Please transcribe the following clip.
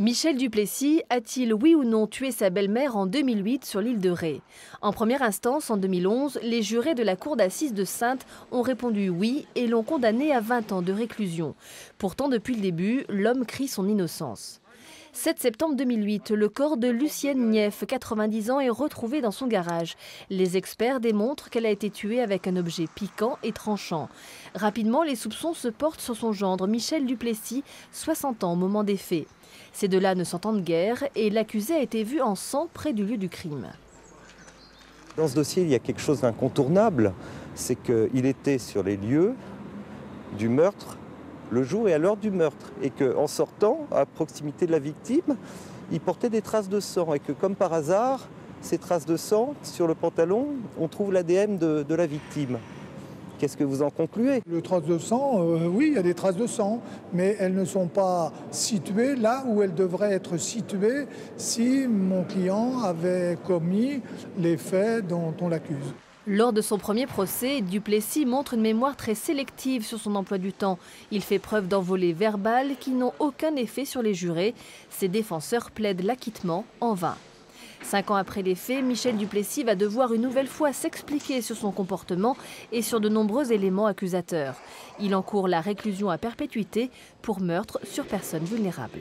Michel Duplessis a-t-il oui ou non tué sa belle-mère en 2008 sur l'île de Ré? En première instance, en 2011, les jurés de la cour d'assises de Saintes ont répondu oui et l'ont condamné à 20 ans de réclusion. Pourtant, depuis le début, l'homme crie son innocence. 7 septembre 2008, le corps de Lucienne Nief, 90 ans, est retrouvé dans son garage. Les experts démontrent qu'elle a été tuée avec un objet piquant et tranchant. Rapidement, les soupçons se portent sur son gendre, Michel Duplessis, 60 ans au moment des faits. Ces deux-là ne s'entendent guère et l'accusé a été vu en sang près du lieu du crime. Dans ce dossier, il y a quelque chose d'incontournable, c'est qu'il était sur les lieux du meurtre le jour et à l'heure du meurtre, et qu'en sortant, à proximité de la victime, il portait des traces de sang, et que comme par hasard, ces traces de sang, sur le pantalon, on trouve l'ADN de la victime. Qu'est-ce que vous en concluez? Les traces de sang, oui, il y a des traces de sang, mais elles ne sont pas situées là où elles devraient être situées si mon client avait commis les faits dont on l'accuse. Lors de son premier procès, Duplessis montre une mémoire très sélective sur son emploi du temps. Il fait preuve d'envolées verbales qui n'ont aucun effet sur les jurés. Ses défenseurs plaident l'acquittement en vain. 5 ans après les faits, Michel Duplessis va devoir une nouvelle fois s'expliquer sur son comportement et sur de nombreux éléments accusateurs. Il encourt la réclusion à perpétuité pour meurtre sur personne vulnérable.